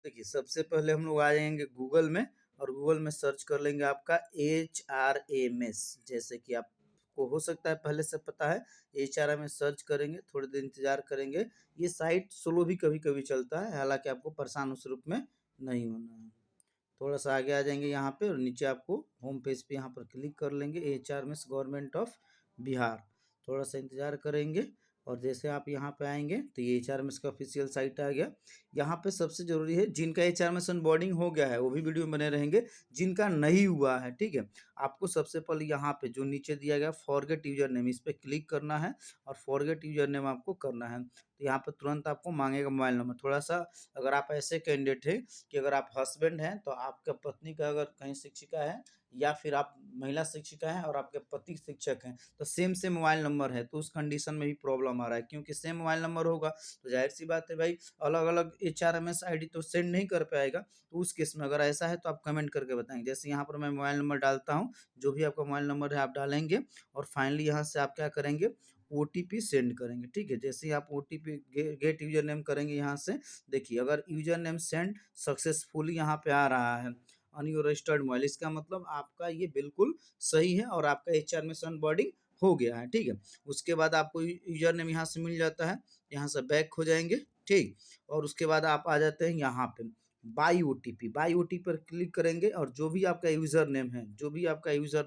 देखिए, सबसे पहले हम लोग आ जाएँगे गूगल में और गूगल में सर्च कर लेंगे आपका एचआरएमएस। जैसे कि आपको हो सकता है पहले से पता है, एचआरएमएस सर्च करेंगे, थोड़ी देर इंतज़ार करेंगे। ये साइट स्लो भी कभी-कभी चलता है, हालाँकि आपको परेशान उस रूप में नहीं होना है। थोड़ा-सा आगे आ जाएँगे यहाँ पे और नीचे आपको होम पेज पे यहाँ पर क्लिक कर लेंगे, एचआरएमएस गवर्नमेंट ऑफ बिहार। थोड़ा-सा इंतज़ार करेंगे और जैसे आप यहाँ पे आएँगे तो ये एचआरएमएस का ऑफ़िशियल साइट आ गया। यहाँ पे सबसे ज़रूरी है, जिनका एचआरएमएस ऑनबोर्डिंग हो गया है वो भी वीडियो में बने रहेंगे, जिनका नहीं हुआ है, ठीक है? आपको सबसे पहले यहाँ पे जो नीचे दिया गया फॉरगेट यूज़र नेम, इस पे क्लिक करना है और फॉरगेट यूज़र नेम आपको करना है। तो यहाँ पे तुरंत आपको माँगेगा मोबाइल नंबर। थोड़ा-सा अगर आप ऐसे कैंडिडेट हैं कि अगर आप हस्बैंड हैं तो आपका पत्नी का अगर कहीं शिक्षिका है या फिर आप महिला शिक्षिका हैं और आपके पति शिक्षक हैं, तो सेम मोबाइल नंबर है, तो उस कंडीशन में भी प्रॉब्लम आ रहा है, क्योंकि सेम मोबाइल नंबर होगा तो ज़ाहिर-सी बात है भाई, अलग-अलग एचआरएमएस आईडी तो सेंड नहीं कर पाएगा। तो उस केस में अगर ऐसा है तो आप कमेंट करके बताएँगे। जैसे यहाँ पर मैं मोबाइल नंबर डालता हूँ, जो भी आपका मोबाइल नंबर है आप डालेंगे और फाइनली यहाँ से आप क्या करेंगे, ओटीपी सेंड करेंगे, ठीक है? जैसे ही आप ओटीपी गेट यूज़र नेम करेंगे यहाँ से, देखिए अगर यूज़र नेम सेंड सक्सेसफुली यहाँ पे आ रहा है ऑन योर रजिस्टर्ड मोबाइल, इसका मतलब आपका ये बिल्कुल सही है और आपका एचआरएमएस ऑनबोर्डिंग हो गया है, ठीक है? उसके बाद आपको यूज़र नेम यहाँ से मिल जाता है, यहाँ से बैक हो जाएँगे, ठीक? और उसके बाद आप आ जाते हैं यहाँ पे बाय ओटीपी पर क्लिक करेंगे और जो भी आपका यूज़र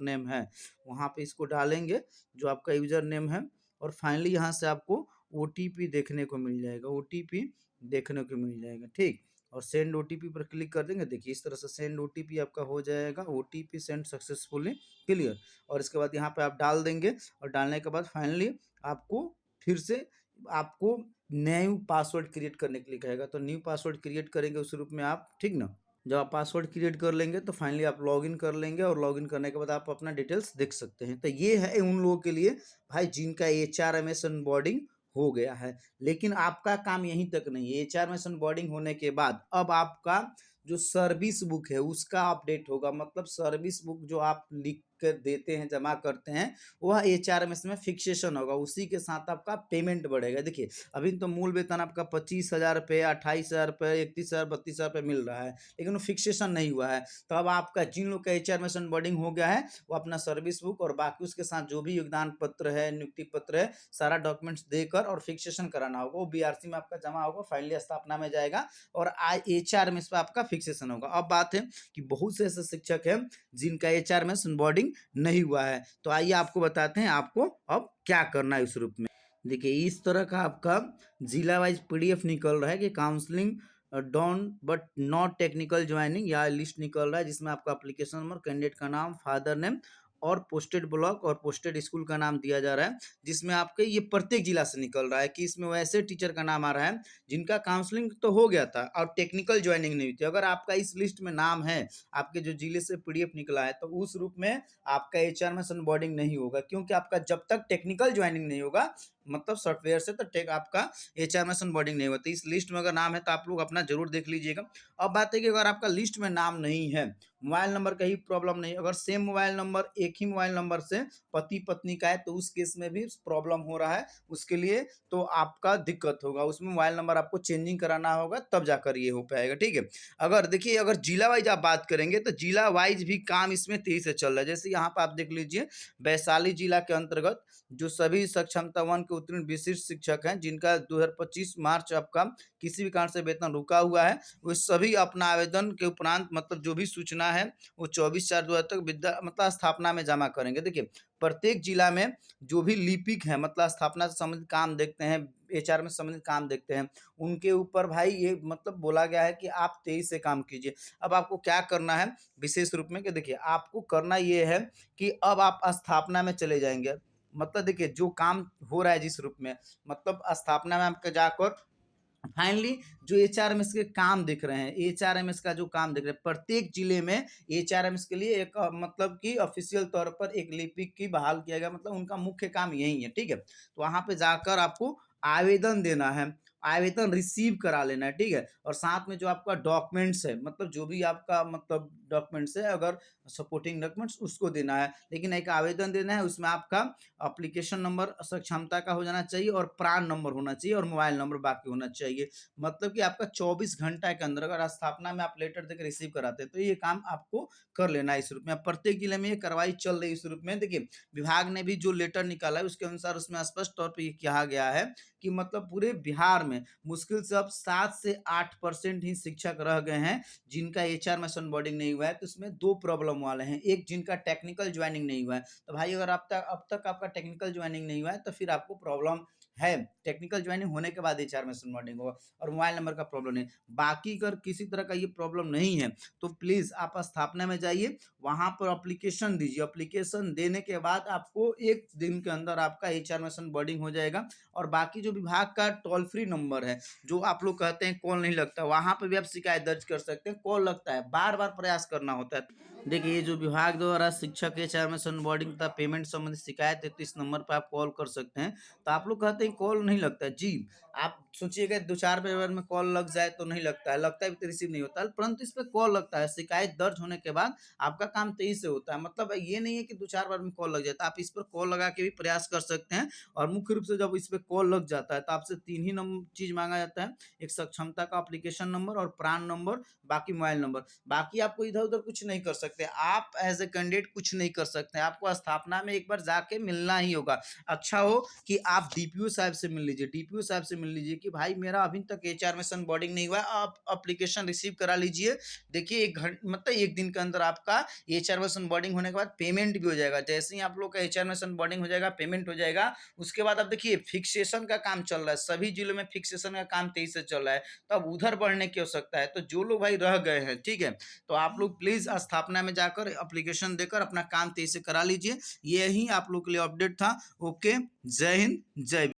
नेम है, वहाँ पे इसको डालेंगे, जो आपका यूज़र नेम है, और फाइनली यहाँ से आपको ओटीपी देखने को मिल जाएगा, ठीक? और सेंड ओटीपी पर क्लिक कर देंगे, देखिए इस तरह से सेंड ओटीपी आपका हो जाएगा, ओटीपी सेंड सक्सेसफुली, क्लियर। और इसके बाद यहाँ पे आप डाल देंगे और डालने के बाद फाइनली आपको फिर से आपको न्यू पासवर्ड क्रिएट करने के लिए कहेगा, तो न्यू पासवर्ड क्रिएट करेंगे उस रूप में आप, ठीक ना? जब आप पासवर्ड क्रिएट कर लेंगे तो फाइनली आप लॉगिन कर लेंगे और लॉगिन करने के बाद आप अपना डिटेल्स देख सकते हैं। तो ये है उन लोगों के लिए भाई जिनका एचआरएमएस ऑनबोर्डिंग हो गया है। लेकिन आपका काम यहीं तक नहीं है, एचआरएमएस ऑनबोर्डिंग होने के बाद अब आपका जो सर्विस बुक है उसका अपडेट होगा, मतलब सर्विस बुक जो आप लिख कर देते हैं, जमा करते हैं, वह एचआरएमएस में फिक्सेशन होगा, उसी के साथ आपका पेमेंट बढ़ेगा। देखिए अभी तो मूल वेतन आपका 25,000 रुपये, 28,000 रुपये, 31,000, 32,000 रुपये मिल रहा है, लेकिन वो फिक्सेशन नहीं हुआ है। तो अब आपका जिन लोग का एचआरएमएस ऑनबोर्डिंग हो गया है वो अपना सर्विस बुक और बाकी उसके साथ जो भी योगदान पत्र है, नियुक्ति पत्र है, सारा डॉक्यूमेंट्स देकर और फिक्सेशन कराना होगा, वो बीआरसी में आपका जमा होगा, फाइनली स्थापना में जाएगा और एचआरएमएस पे आपका फिक्सेशन होगा। अब बात है कि बहुत से ऐसे शिक्षक हैं जिनका एचआरएमएस ऑनबोर्डिंग नहीं हुआ है, तो आइए आपको बताते हैं आपको अब क्या करना है इस रूप में। देखिए इस तरह का आपका जिला वाइज पीडीएफ निकल रहा है कि counselling done but not technical joining, या लिस्ट निकल रहा है जिसमें आपका एप्लीकेशन नंबर, कैंडिडेट का नाम, फादर नेम और पोस्टेड ब्लॉक और पोस्टेड स्कूल का नाम दिया जा रहा है, जिसमें आपके ये प्रत्येक जिला से निकल रहा है कि इसमें वैसे टीचर का नाम आ रहा है जिनका काउंसलिंग तो हो गया था और टेक्निकल ज्वाइनिंग नहीं हुई थी। अगर आपका इस लिस्ट में नाम है, आपके जो जिले से पीडीएफ निकला है, तो उस रूप में आपका एचआरएमएस ऑनबोर्डिंग नहीं होगा, क्योंकि आपका जब तक टेक्निकल ज्वाइनिंग नहीं होगा, मतलब सॉफ्टवेयर से, तो टेक आपका एचआरएमएस ऑनबोर्डिंग नहीं होती। इस लिस्ट में अगर नाम है तो आप लोग अपना जरूर देख लीजिएगा। अब बात है कि अगर आपका लिस्ट में नाम नहीं है, मोबाइल नंबर का ही प्रॉब्लम नहीं, अगर सेम मोबाइल नंबर एक ही मोबाइल नंबर से पति पत्नी का है, तो उस केस में भी प्रॉब्लम हो रहा है, उसके लिए तो आपका दिक्कत होगा, उसमें मोबाइल नंबर आपको चेंजिंग कराना होगा, तब जाकर ये हो पाएगा, ठीक है? अगर देखिए अगर जिला वाइज आप बात करेंगे तो जिला वाइज भी काम इसमें तेजी से चल रहा है। जैसे यहाँ पर आप देख लीजिए, वैशाली जिला के अंतर्गत जो सभी सक्षमता 1 के उत्तीर्ण विशिष्ट शिक्षक हैं, जिनका 2025 मार्च आपका किसी भी कारण से वेतन रुका हुआ है, वो सभी अपना आवेदन के उपरांत, मतलब जो भी सूचना है वो 24/4/2000 तक विद्या मतलब स्थापना में जमा करेंगे। देखिए प्रत्येक जिला में जो भी लिपिक हैं, मतलब स्थापना से संबंधित काम देखते हैं, एचआर में संबंधित काम देखते हैं, उनके ऊपर भाई ये मतलब बोला गया है कि आप तेजी से काम कीजिए। अब आपको क्या करना है विशेष रूप में, कि देखिए आपको करना ये है कि अब आप स्थापना में चले जाएंगे, मतलब देखिए जो काम हो रहा है जिस रूप में, मतलब स्थापना में आपके जाकर फाइनली जो एचआरएमएस के काम दिख रहे हैं, एचआरएमएस का जो काम दिख रहे हैं, प्रत्येक जिले में एचआरएमएस के लिए एक मतलब कि ऑफिशियल तौर पर एक लिपिक की बहाल किया गया, मतलब उनका मुख्य काम यही है, ठीक है? तो वहां पे जाकर आपको आवेदन देना है आवेदन रिसीव करा लेना है, ठीक है। और साथ में जो आपका डॉक्यूमेंट्स है, मतलब जो भी आपका मतलब डॉक्यूमेंट्स है, अगर सपोर्टिंग डॉक्यूमेंट्स उसको देना है, लेकिन एक आवेदन देना है, उसमें आपका एप्लीकेशन नंबर सक्षमता का हो जाना चाहिए और प्रान नंबर होना चाहिए और मोबाइल नंबर बाकी होना चाहिए। मतलब कि आपका 24 घंटा के अंदर अगर स्थापना में आप लेटर देकर रिसीव कराते हैं तो ये काम आपको कर लेना है इस रूप में। अब प्रत्येक जिले में ये कार्रवाई चल रही है इस रूप में। देखिए विभाग ने भी जो लेटर निकाला है उसके अनुसार उसमें स्पष्ट तौर पर ये कहा गया है कि मतलब पूरे बिहार में मुश्किल से अब 7 से 8% ही शिक्षक रह गए हैं जिनका एचआर में ऑनबोर्डिंग नहीं हुआ है। तो इसमें दो प्रॉब्लम वाले हैं, एक जिनका टेक्निकल ज्वाइनिंग नहीं हुआ है। तो भाई अगर अब तक आपका टेक्निकल ज्वाइनिंग नहीं हुआ है तो फिर आपको प्रॉब्लम है। टेक्निकल ज्वाइनिंग होने के बाद एचआर में ऑनबोर्डिंग होगा और मोबाइल नंबर का प्रॉब्लम नहीं। बाकी अगर किसी तरह का ये प्रॉब्लम नहीं है तो प्लीज आप स्थापना में जाइए, वहां पर एप्लीकेशन दीजिए। एप्लीकेशन देने के बाद आपको 1 दिन के अंदर आपका एचआर में ऑनबोर्डिंग हो जाएगा। और बाकी जो विभाग का टोल फ्री नंबर है, जो आप लोग कहते हैं कॉल नहीं लगता, वहां पर भी आप शिकायत दर्ज कर सकते हैं। कॉल लगता है, बार बार प्रयास करना होता है। देखिए ये जो विभाग द्वारा शिक्षक के एचआर में ऑनबोर्डिंग तथा पेमेंट संबंधी शिकायत है तो इस नंबर पर आप कॉल कर सकते हैं। तो आप लोग कहते हैं कॉल नहीं लगता है जी, आप सोचिएगा 2-4 बार में कॉल लग जाए तो नहीं लगता है, लगता है भी तो रिसीव नहीं होता है, परंतु इस पर कॉल लगता है। शिकायत दर्ज होने के बाद आपका काम तेजी से होता है। मतलब ये नहीं है कि 2-4 बार में कॉल लग जाता है, आप इस पर कॉल लगा के भी प्रयास कर सकते हैं। और मुख्य रूप से जब इस पर कॉल लग जाता है तो आपसे 3 ही चीज मांगा जाता है, एक सक्षमता का एप्लीकेशन नंबर और प्रान नंबर, बाकी मोबाइल नंबर। बाकी आपको इधर उधर कुछ नहीं कर सकते, आप एज ए कैंडिडेट कुछ नहीं कर सकते, आपको स्थापना में एक बार जाके मिलना ही होगा। अच्छा हो कि आप डीपीओ साहब से मिल लीजिए, डीपीओ साहब से मिल लीजिए कि भाई मेरा अभी तक एचआर में ऑनबोर्डिंग नहीं हुआ, आप एप्लीकेशन रिसीव करा लीजिए। देखिए 1 दिन के अंदर आपका एचआर में ऑनबोर्डिंग होने के बाद पेमेंट भी हो जाएगा। जैसे ही आप लोग का एचआर में ऑनबोर्डिंग हो जाएगा, पेमेंट हो जाएगा, उसके बाद अब देखिए फिक्सेशन का काम चल रहा है, सभी जिलों में फिक्सेशन का काम तेजी से चल रहा है, तो अब उधर बढ़ने की आवश्यकता है। तो जो लोग भाई रह गए हैं, ठीक है, तो आप लोग प्लीज स्थापना में जाकर एप्लीकेशन देकर अपना काम तेजी से करा लीजिए। यही आप लोग के लिए अपडेट था। ओके, जय हिंद, जय